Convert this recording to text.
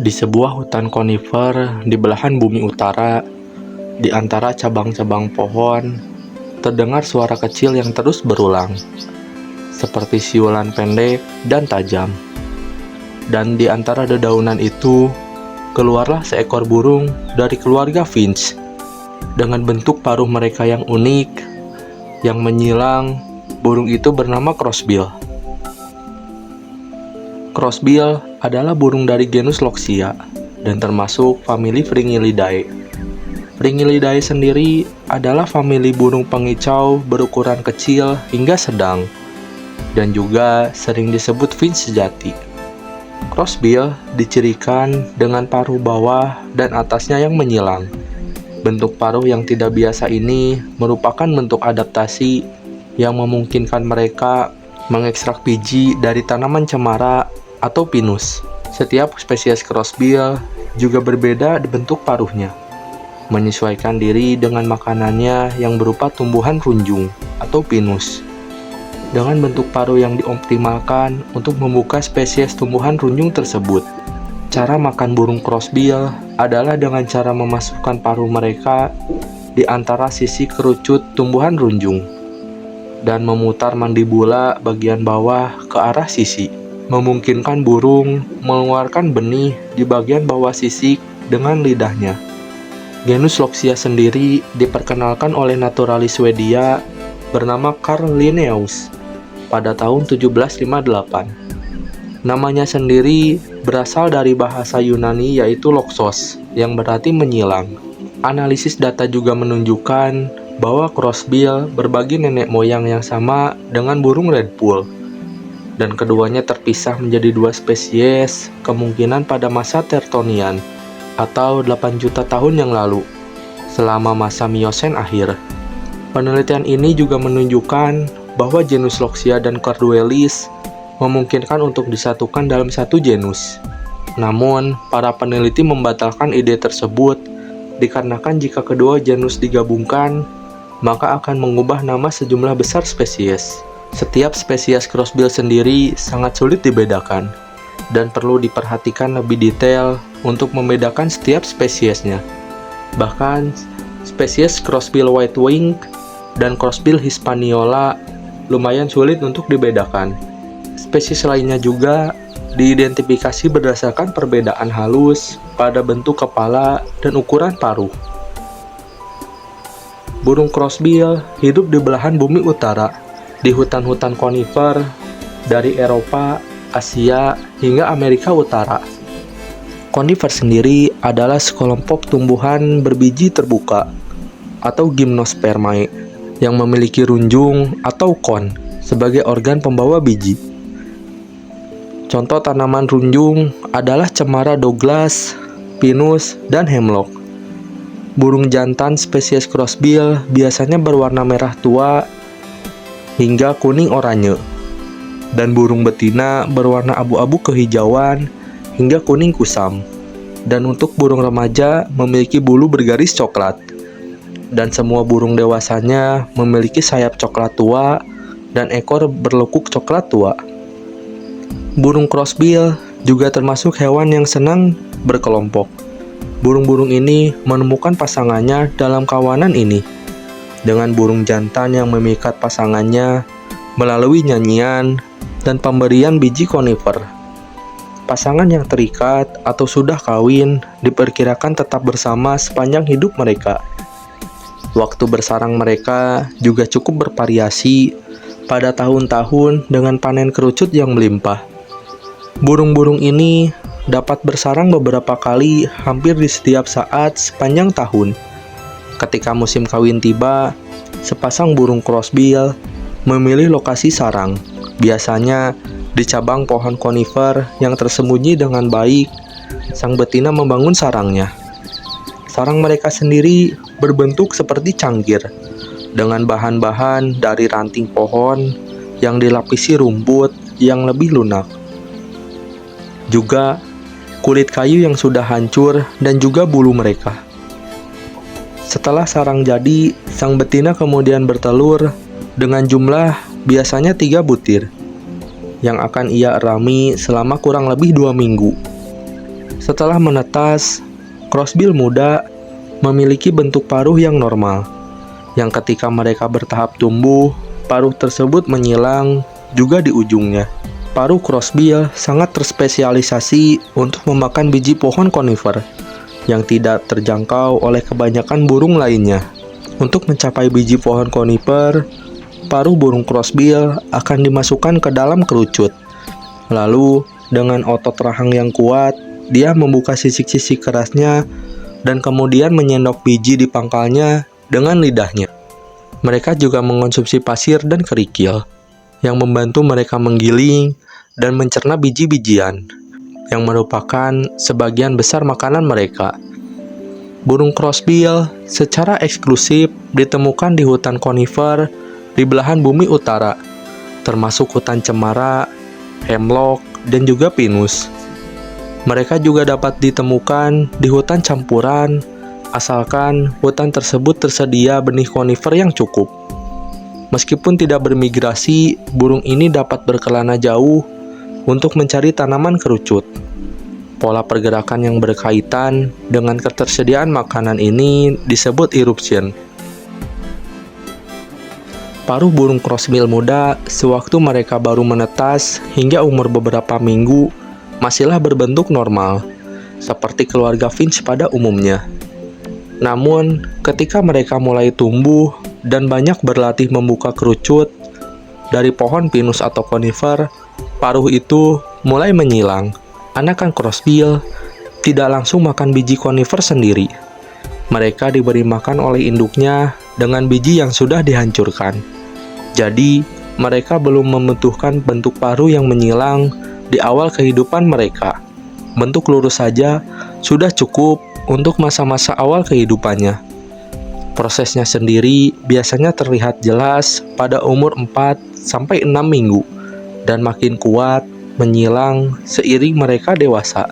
Di sebuah hutan konifer di belahan bumi utara, di antara cabang-cabang pohon, terdengar suara kecil yang terus berulang, seperti siulan pendek dan tajam. Dan di antara dedaunan itu, keluarlah seekor burung dari keluarga finch, dengan bentuk paruh mereka yang unik, yang menyilang. Burung itu bernama crossbill. Crossbill adalah burung dari genus Loxia dan termasuk famili Fringillidae. Fringillidae sendiri adalah famili burung pengicau berukuran kecil hingga sedang, dan juga sering disebut finch sejati. Crossbill dicirikan dengan paruh bawah dan atasnya yang menyilang. Bentuk paruh yang tidak biasa ini merupakan bentuk adaptasi yang memungkinkan mereka mengekstrak biji dari tanaman cemara atau pinus. Setiap spesies crossbill juga berbeda di bentuk paruhnya, menyesuaikan diri dengan makanannya yang berupa tumbuhan runjung atau pinus. Dengan bentuk paruh yang dioptimalkan untuk membuka spesies tumbuhan runjung tersebut. Cara makan burung crossbill adalah dengan cara memasukkan paruh mereka di antara sisi kerucut tumbuhan runjung dan memutar mandibula bagian bawah ke arah sisi, memungkinkan burung mengeluarkan benih di bagian bawah sisik dengan lidahnya. Genus Loxia sendiri diperkenalkan oleh naturalis Swedia bernama Carl Linnaeus pada tahun 1758. Namanya sendiri berasal dari bahasa Yunani yaitu loxos, yang berarti menyilang. Analisis data juga menunjukkan bahwa crossbill berbagi nenek moyang yang sama dengan burung redpoll, dan keduanya terpisah menjadi dua spesies kemungkinan pada masa Tertonian atau 8 juta tahun yang lalu, selama masa Miosen akhir. Penelitian ini juga menunjukkan bahwa genus Loxia dan Carduelis memungkinkan untuk disatukan dalam satu genus. Namun, para peneliti membatalkan ide tersebut dikarenakan jika kedua genus digabungkan, maka akan mengubah nama sejumlah besar spesies. Setiap spesies crossbill sendiri sangat sulit dibedakan, dan perlu diperhatikan lebih detail untuk membedakan setiap spesiesnya. Bahkan, spesies crossbill white-winged dan crossbill hispaniola lumayan sulit untuk dibedakan. Spesies lainnya juga diidentifikasi berdasarkan perbedaan halus pada bentuk kepala dan ukuran paruh. Burung crossbill hidup di belahan bumi utara, di hutan-hutan konifer dari Eropa, Asia, hingga Amerika Utara. Konifer sendiri adalah sekelompok tumbuhan berbiji terbuka atau gymnospermae yang memiliki runjung atau kon sebagai organ pembawa biji. Contoh tanaman runjung adalah cemara Douglas, pinus, dan hemlock. Burung jantan spesies crossbill biasanya berwarna merah tua hingga kuning oranye, dan burung betina berwarna abu-abu kehijauan hingga kuning kusam. Dan untuk burung remaja memiliki bulu bergaris coklat, dan semua burung dewasanya memiliki sayap coklat tua dan ekor berlekuk coklat tua. Burung crossbill juga termasuk hewan yang senang berkelompok. Burung-burung ini menemukan pasangannya dalam kawanan ini, dengan burung jantan yang memikat pasangannya melalui nyanyian dan pemberian biji konifer. Pasangan yang terikat atau sudah kawin diperkirakan tetap bersama sepanjang hidup mereka. Waktu bersarang mereka juga cukup bervariasi pada tahun-tahun dengan panen kerucut yang melimpah. Burung-burung ini dapat bersarang beberapa kali hampir di setiap saat sepanjang tahun. Ketika musim kawin tiba, sepasang burung crossbill memilih lokasi sarang, biasanya di cabang pohon konifer yang tersembunyi dengan baik. Sang betina membangun sarangnya. Sarang mereka sendiri berbentuk seperti cangkir, dengan bahan-bahan dari ranting pohon yang dilapisi rumput yang lebih lunak. Juga kulit kayu yang sudah hancur dan juga bulu mereka. Setelah sarang jadi, sang betina kemudian bertelur dengan jumlah biasanya 3 butir. yang akan ia erami selama kurang lebih 2 minggu. Setelah menetas, crossbill muda memiliki bentuk paruh yang normal, yang ketika mereka bertahap tumbuh, paruh tersebut menyilang juga di ujungnya. Paruh crossbill sangat terspesialisasi untuk memakan biji pohon konifer yang tidak terjangkau oleh kebanyakan burung lainnya. Untuk mencapai biji pohon konifer, paruh burung crossbill akan dimasukkan ke dalam kerucut. Lalu, dengan otot rahang yang kuat, dia membuka sisik-sisik kerasnya dan kemudian menyendok biji di pangkalnya dengan lidahnya. Mereka juga mengonsumsi pasir dan kerikil, yang membantu mereka menggiling dan mencerna biji-bijian, yang merupakan sebagian besar makanan mereka. Burung crossbill secara eksklusif ditemukan di hutan konifer di belahan bumi utara, termasuk hutan cemara, hemlock, dan juga pinus. Mereka juga dapat ditemukan di hutan campuran, asalkan hutan tersebut tersedia benih konifer yang cukup. Meskipun tidak bermigrasi, burung ini dapat berkelana jauh untuk mencari tanaman kerucut. Pola pergerakan yang berkaitan dengan ketersediaan makanan ini disebut eruption. Paruh burung crossbill muda sewaktu mereka baru menetas hingga umur beberapa minggu masihlah berbentuk normal, seperti keluarga finch pada umumnya. Namun, ketika mereka mulai tumbuh dan banyak berlatih membuka kerucut dari pohon pinus atau konifer, paruh itu mulai menyilang. Anakan crossbill tidak langsung makan biji konifer sendiri. Mereka diberi makan oleh induknya dengan biji yang sudah dihancurkan. Jadi, mereka belum membutuhkan bentuk paruh yang menyilang di awal kehidupan mereka. Bentuk lurus saja sudah cukup untuk masa-masa awal kehidupannya. Prosesnya sendiri biasanya terlihat jelas pada umur 4-6 minggu dan makin kuat menyilang seiring mereka dewasa.